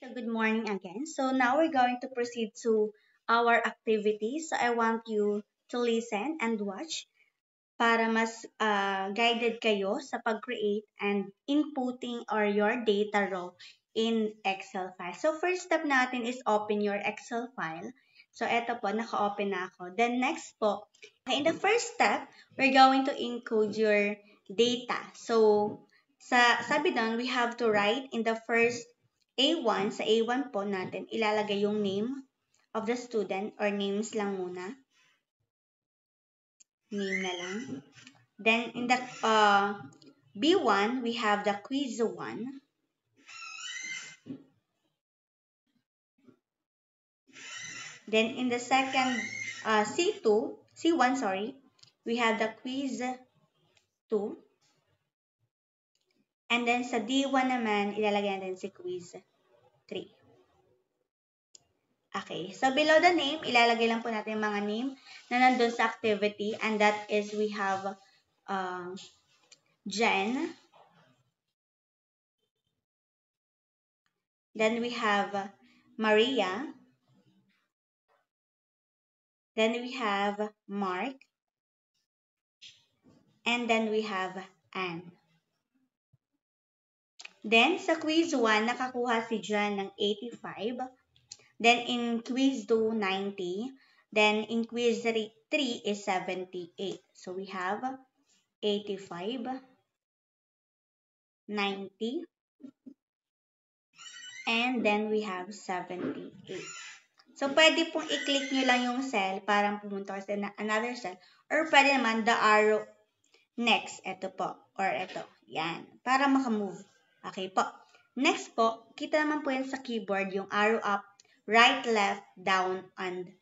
So good morning again. So now we're going to proceed to our activities. So I want you to listen and watch para mas guided kayo sa pag-create and inputting or your data row in Excel file. So first step natin is open your Excel file. So eto po, naka-open na ako. Then next po, in the first step, we're going to encode your data. So sabi doon, we have to write in the first A1, sa A1 po natin, ilalagay yung name of the student or names lang muna. Name na lang. Then in the B1, we have the quiz 1. Then in the second C1, sorry, we have the quiz 2. And then sa D1 naman, ilalagay natin si quiz 3. Okay, so below the name, ilalagay lang po natin yung mga name na nandun sa activity, and that is we have Jen. Then we have Maria. Then we have Mark. And then we have Anne. Then sa quiz 1, nakakuha si Jen ng 85. Then in quiz 2, 90. Then in quiz 3 is 78. So we have 85, 90, and then we have 78. So, pwede pong i-click nyo lang yung cell para pumunta sa another cell. Or pwede naman the arrow next. Ito po. Or ito. Yan. Para makamove. Okay po. Next po, kita naman po yan sa keyboard yung arrow up, right, left, down, and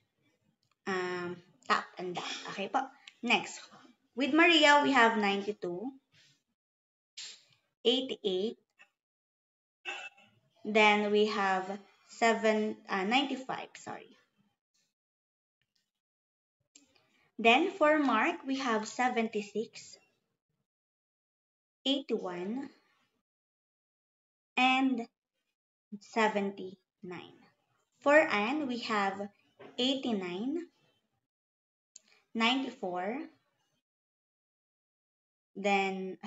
up and down. Okay po. Next. With Maria, we have 92, 88, then we have 95, sorry. Then for Mark, we have 76, 81, and 79. For Anne, we have 89, 94, then,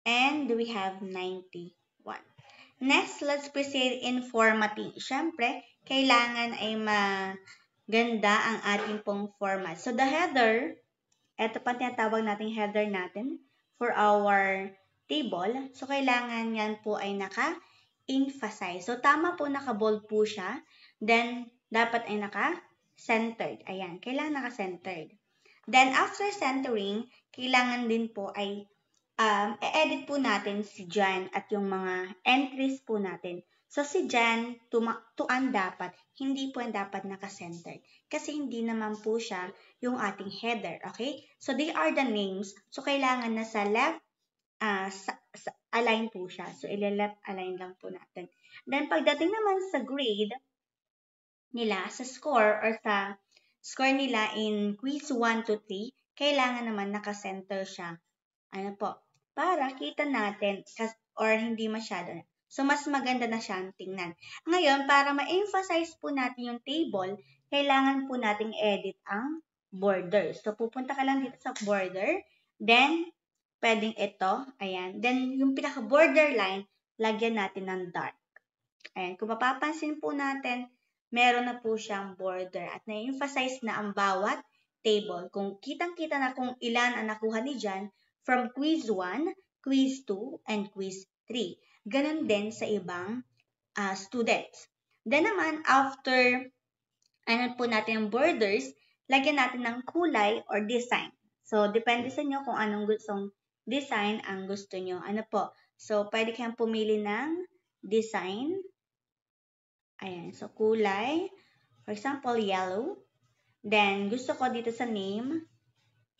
and we have 91. Next, let's proceed in formatting. Siyempre, kailangan ay maganda ang ating pong format. So, the header, ito pa tinatawag natin header natin for our table. So, kailangan yan po ay naka-emphasize. So, tama po naka-bold po siya. Then, dapat ay naka-centered. Ayan, kailangan naka-centered. Then, after centering, kailangan din po ay i-edit po natin si Jan at yung mga entries po natin. So, si Jan, tuan dapat, hindi po yan dapat naka-centered. Kasi hindi naman po siya yung ating header, okay? So, they are the names. So, kailangan na sa left, align po siya. So, ile-left align lang po natin. Then, pagdating naman sa grade nila, sa score, or sa score nila in quiz 1 to 3, kailangan naman naka-center siya. Ano po? Para kita natin or hindi masyado. So, mas maganda na siyang tingnan. Ngayon, para ma-emphasize po natin yung table, kailangan po nating edit ang border. So, pupunta ka lang dito sa border. Then, pwedeng ito. Ayan. Then, yung pinaka-borderline, lagyan natin ng dark. Ayan. Kung mapapansin po natin, meron na po siyang border. At na-emphasize na ang bawat table. Kung kitang-kita na kung ilan ang nakuha ni Jan, from quiz 1, quiz 2, and quiz 3. Ganon din sa ibang students. Then naman, after po natin ang borders, lagyan natin ng kulay or design. So, depende sa inyo kung anong gustong design ang gusto nyo. Ano po? So, pwede kayong pumili ng design. Ayan. So, kulay. For example, yellow. Then, gusto ko dito sa name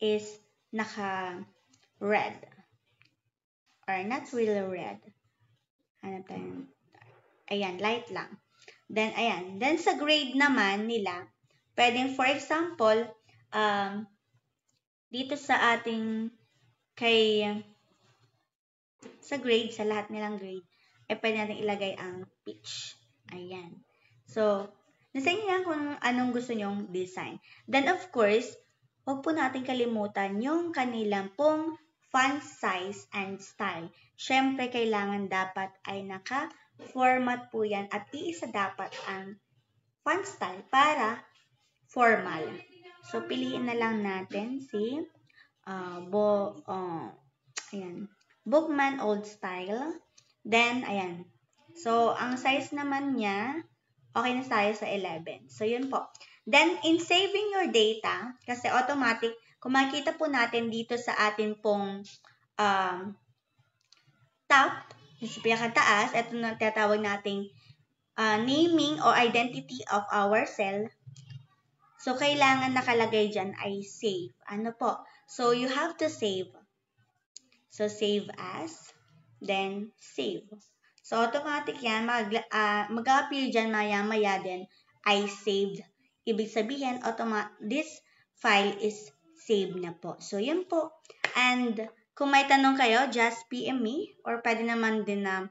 is naka-red. Or not really red. Ano tayo? Ayan, light lang. Then, ayan. Then, sa grade naman nila, pwedeng, for example, dito sa ating sa grade, sa lahat nilang grade, pwede natin ilagay ang peach. Ayan. So, nasa inyo yan kung anong gusto nyong design. Then, of course, huwag po natin kalimutan yung kanilang pong font size and style. Siyempre, kailangan dapat ay naka-format po yan at iisa dapat ang font style para formal. So, piliin na lang natin si Bookman Old Style. Then, ayan. So, ang size naman niya, okay na tayo sa 11. So, yun po. Then, in saving your data, kasi automatic, kung makikita po natin dito sa atin pong top, sa pinakataas, ito na tinatawag nating naming or identity of our cell. So, kailangan nakalagay dyan ay save. Ano po? So, you have to save. So, save as, then save. So, automatic yan. Mag-appear dyan maya-maya din ay saved. Ibig sabihin, this file is saved na po. So, yun po. And, kung may tanong kayo, just PM me or pwede naman din na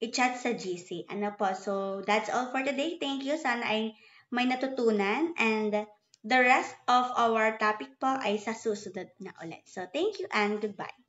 i-chat sa GC. Ano po? So, that's all for today. Thank you. Sana ay may natutunan. And the rest of our topic po ay sa susunod na ulit. So, thank you and goodbye.